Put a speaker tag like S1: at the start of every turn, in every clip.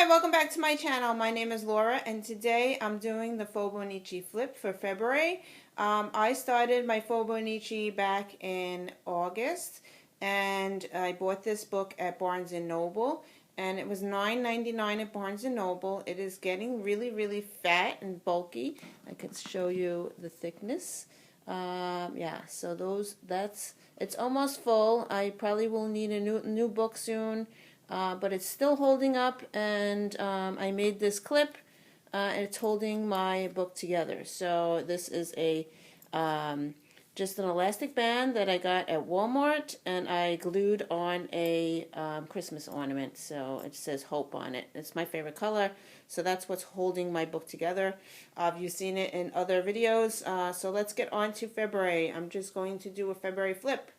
S1: welcome back to my channel. My name is Laura, and today I'm doing the Fauxbonichi flip for February. I started my Fauxbonichi back in August, and I bought this book at Barnes & Noble, and it was $9.99 at Barnes & Noble. It is getting really fat and bulky. I could show you the thickness. Yeah, so it's almost full. I probably will need a new book soon. But it's still holding up, and I made this clip, and it's holding my book together. So this is a just an elastic band that I got at Walmart, and I glued on a Christmas ornament. So it says hope on it. It's my favorite color, so that's what's holding my book together. You've seen it in other videos. So let's get on to February. I'm just going to do a February flip.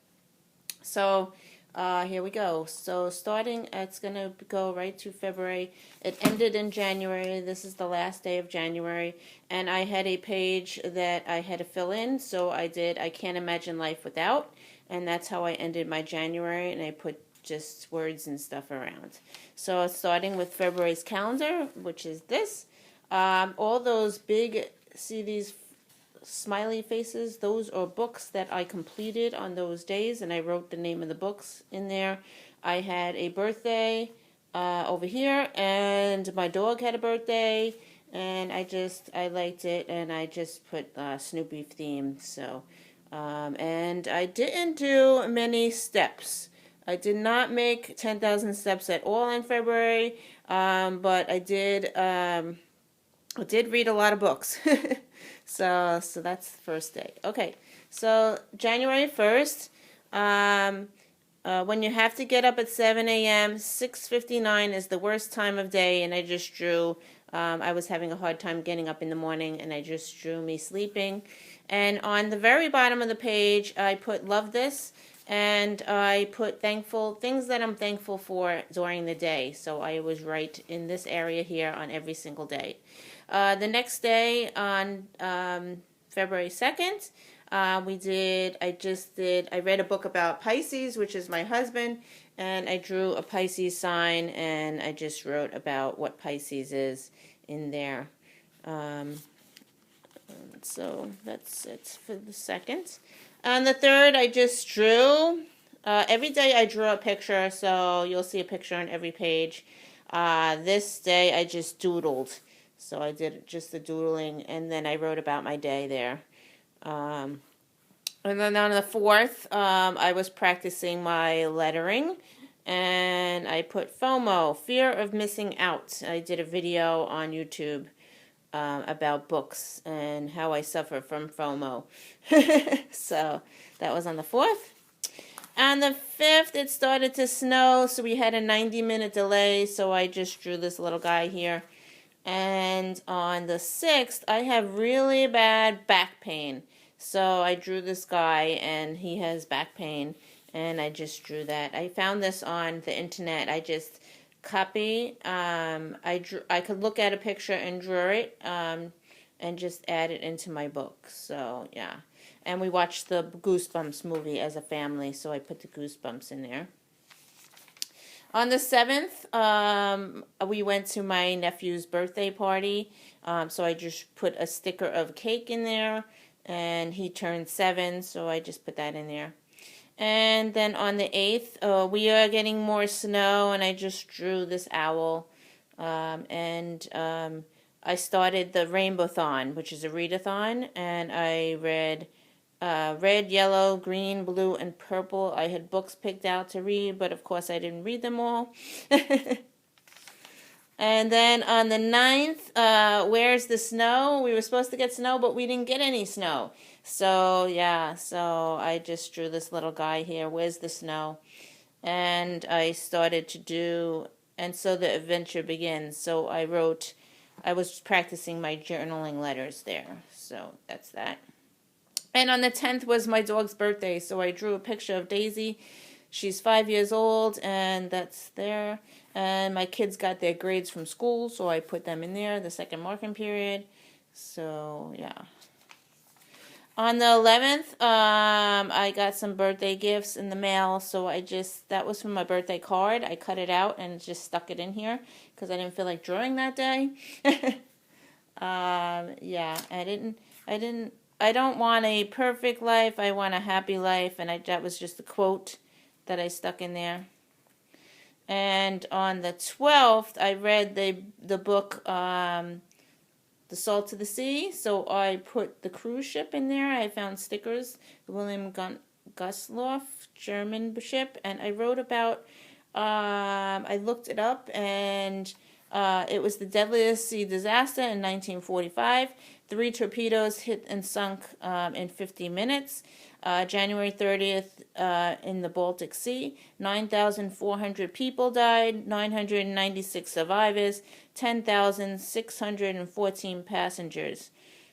S1: So here we go. So starting, it's going to go right to February. It ended in January. This is the last day of January. And I had a page that I had to fill in. So I did I Can't Imagine Life Without. And that's how I ended my January. And I put just words and stuff around. So starting with February's calendar, which is this. All those big, see these smiley faces, those are books that I completed on those days, and I wrote the name of the books in there. I had a birthday over here, and my dog had a birthday, and I liked it, and I just put Snoopy theme. So and I didn't do many steps. I did not make 10,000 steps at all in February, but I did read a lot of books. So that's the first day. Okay, so January 1st, when you have to get up at 7 a.m., 6:59 is the worst time of day, and I just drew, I was having a hard time getting up in the morning, and I just drew me sleeping. And on the very bottom of the page, I put love this, and I put thankful, things that I'm thankful for during the day. So I was right in this area here on every single day. The next day, on February 2nd, I read a book about Pisces, which is my husband, and I drew a Pisces sign, and I just wrote about what Pisces is in there. So that's it for the 2nd. On the 3rd, I just drew. Every day I drew a picture, so you'll see a picture on every page. This day I just doodled. So I did just the doodling, and then I wrote about my day there. And then on the 4th, I was practicing my lettering, and I put FOMO, fear of missing out. I did a video on YouTube about books and how I suffer from FOMO. So that was on the 4th. On the 5th, it started to snow, so we had a 90-minute delay, so I just drew this little guy here. And on the 6th, I have really bad back pain. So I drew this guy, and he has back pain, and I just drew that. I found this on the internet. I just copy. I could look at a picture and draw it, and just add it into my book. So yeah. And we watched the Goosebumps movie as a family, so I put the Goosebumps in there. On the 7th, we went to my nephew's birthday party, so I just put a sticker of cake in there, and he turned 7, so I just put that in there. And then on the 8th, we are getting more snow, and I just drew this owl, and I started the Rainbow-thon, which is a readathon, and I read red, yellow, green, blue, and purple. I had books picked out to read, but of course I didn't read them all. And then on the 9th, where's the snow? We were supposed to get snow, but we didn't get any snow. So yeah, so I just drew this little guy here. Where's the snow? And I started to do, and so the adventure begins. So I was practicing my journaling letters there. So that's that. And on the 10th was my dog's birthday, so I drew a picture of Daisy. She's 5 years old, and that's there. And my kids got their grades from school, so I put them in there, the second marking period. So, yeah. On the 11th, I got some birthday gifts in the mail, so that was from my birthday card. I cut it out and just stuck it in here because I didn't feel like drawing that day. Yeah, I don't want a perfect life, I want a happy life, and that was just a quote that I stuck in there. And on the 12th, I read the book, The Salt of the Sea, so I put the cruise ship in there. I found stickers, the William Gustloff German ship, and I wrote about, I looked it up, and it was the deadliest sea disaster in 1945. 3 torpedoes hit and sunk in 50 minutes. January 30th in the Baltic Sea. 9,400 people died, 996 survivors, 10,614 passengers.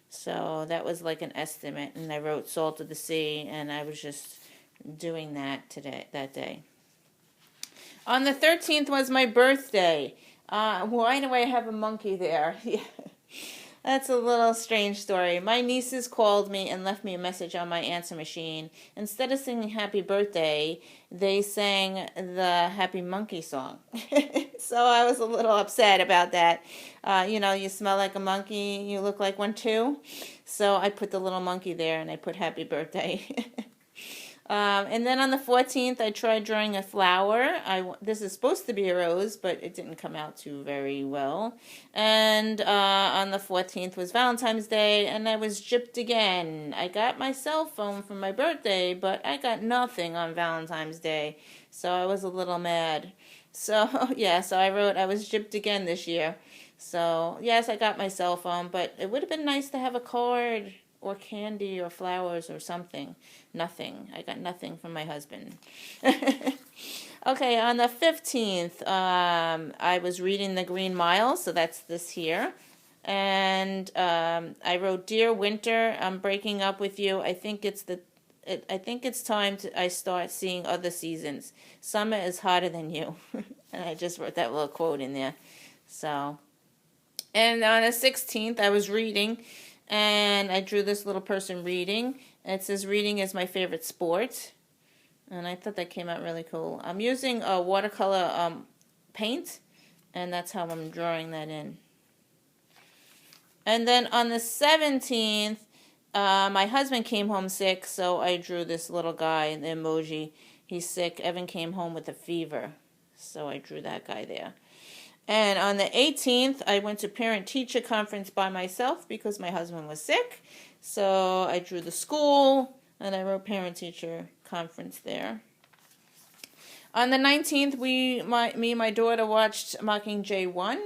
S1: So that was like an estimate, and I wrote Salt of the Sea, and I was just doing that that day. On the 13th was my birthday. Why do I have a monkey there? Yeah. That's a little strange story. My nieces called me and left me a message on my answer machine. Instead of singing happy birthday, they sang the happy monkey song. So I was a little upset about that. You smell like a monkey, you look like one too. So I put the little monkey there and I put happy birthday. And then on the 14th, I tried drawing a flower. This is supposed to be a rose, but it didn't come out too very well. And on the 14th was Valentine's Day, and I was gypped again. I got my cell phone for my birthday, but I got nothing on Valentine's Day, so I was a little mad. So, yeah, so I wrote, I was gypped again this year. So, yes, I got my cell phone, but it would have been nice to have a card or candy or flowers or something. Nothing. I got nothing from my husband. Okay, on the 15th, I was reading The Green Mile, so that's this here. And I wrote, Dear Winter, I'm breaking up with you. I think it's time I start seeing other seasons. Summer is hotter than you. And I just wrote that little quote in there. So, and on the 16th, I was reading, and I drew this little person reading. And it says, reading is my favorite sport. And I thought that came out really cool. I'm using a watercolor paint, and that's how I'm drawing that in. And then on the 17th, my husband came home sick, so I drew this little guy, the emoji. He's sick. Evan came home with a fever, so I drew that guy there. And on the 18th, I went to parent-teacher conference by myself because my husband was sick. So I drew the school, and I wrote parent-teacher conference there. On the 19th, me and my daughter watched Mockingjay 1.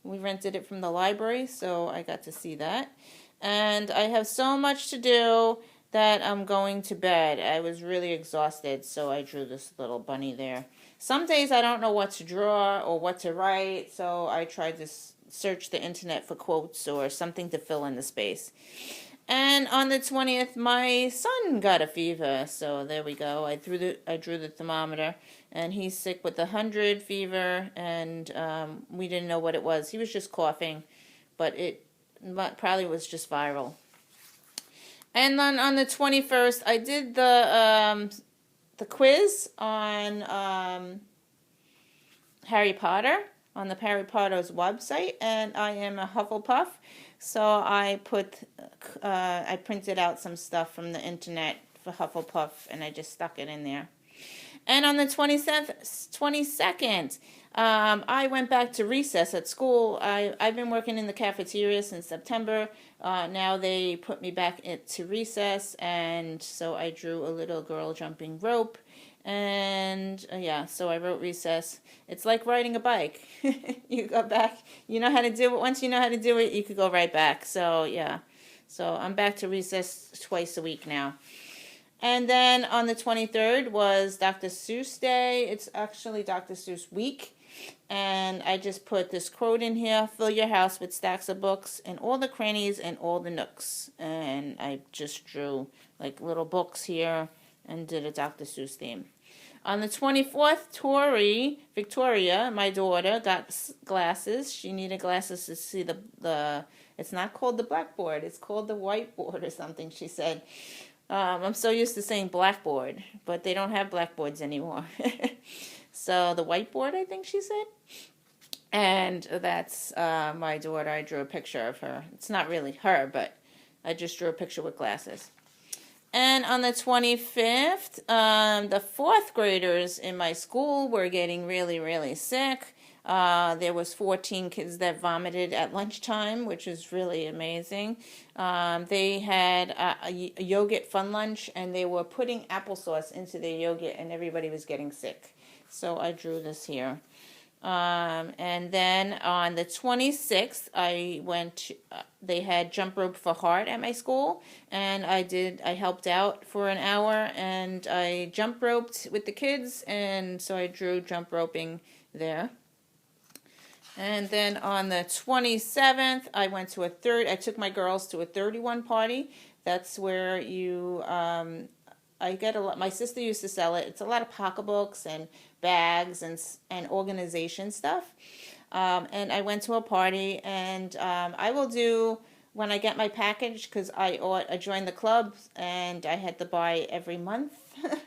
S1: We rented it from the library, so I got to see that. And I have so much to do that I'm going to bed. I was really exhausted, so I drew this little bunny there. Some days I don't know what to draw or what to write, so I tried to search the internet for quotes or something to fill in the space. And on the 20th, my son got a fever, so there we go. I drew the thermometer, and he's sick with 100 fever, and we didn't know what it was. He was just coughing, but it probably was just viral. And then on the 21st, I did the quiz on Harry Potter on the Harry Potter's website, and I am a Hufflepuff, so I printed out some stuff from the internet for Hufflepuff, and I just stuck it in there. And on the 22nd, I went back to recess at school. I've been working in the cafeteria since September. Now they put me back into recess, and so I drew a little girl jumping rope. And so I wrote recess. It's like riding a bike. You go back, you know how to do it. Once you know how to do it, you could go right back. So yeah, so I'm back to recess twice a week now. And then on the 23rd was Dr. Seuss Day. It's actually Dr. Seuss Week. And I just put this quote in here, fill your house with stacks of books and all the crannies and all the nooks. And I just drew like little books here and did a Dr. Seuss theme. On the 24th, Victoria, my daughter, got glasses. She needed glasses to see the it's not called the blackboard, it's called the whiteboard or something, she said. I'm so used to saying blackboard, but they don't have blackboards anymore. So the whiteboard, I think she said. And that's my daughter. I drew a picture of her. It's not really her, but I just drew a picture with glasses. And on the 25th, the 4th graders in my school were getting really, really sick. There was 14 kids that vomited at lunchtime, which is really amazing. They had a yogurt fun lunch, and they were putting applesauce into their yogurt, and everybody was getting sick. So I drew this here. And then on the 26th, I went, they had jump rope for heart at my school, and I helped out for an hour, and I jump roped with the kids, and so I drew jump roping there. And then on the 27th, I went to I took my girls to a 31 party. That's where you, I get a lot, my sister used to sell it. It's a lot of pocketbooks and bags and organization stuff. And I went to a party, and I will do, when I get my package, because I joined the club, and I had to buy every month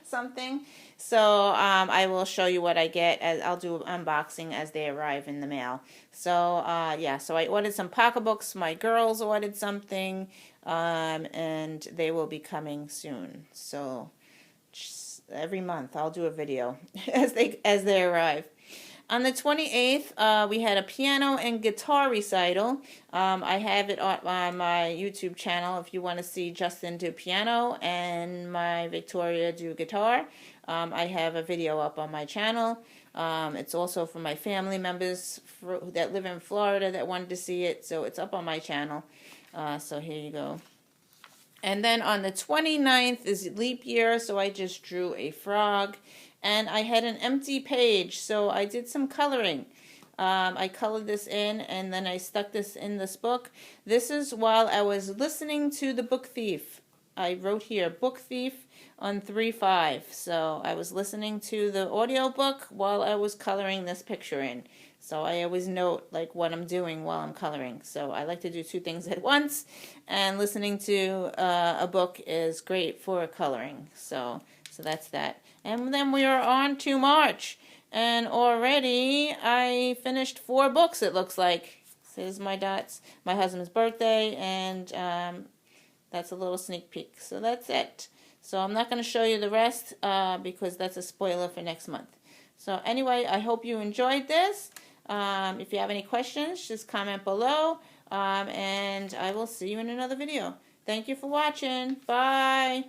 S1: something. So I will show you what I get. I'll do unboxing as they arrive in the mail. So yeah, so I ordered some pocketbooks. My girls ordered something, and they will be coming soon. So every month I'll do a video as they arrive. On the 28th, we had a piano and guitar recital. I have it on my YouTube channel if you want to see Justin do piano and my Victoria do guitar. I have a video up on my channel. It's also for my family members that live in Florida that wanted to see it, so it's up on my channel. So here you go. And then on the 29th is leap year, so I just drew a frog. And I had an empty page, so I did some coloring. I colored this in, and then I stuck this in this book. This is while I was listening to The Book Thief. I wrote here, Book Thief on 3/5. So I was listening to the audiobook while I was coloring this picture in. So I always note like what I'm doing while I'm coloring. So I like to do two things at once, and listening to a book is great for coloring. So that's that. And then we are on to March. And already I finished 4 books, it looks like. So here's my dots. My husband's birthday, and that's a little sneak peek. So that's it. So I'm not going to show you the rest because that's a spoiler for next month. So anyway, I hope you enjoyed this. If you have any questions, just comment below. And I will see you in another video. Thank you for watching. Bye.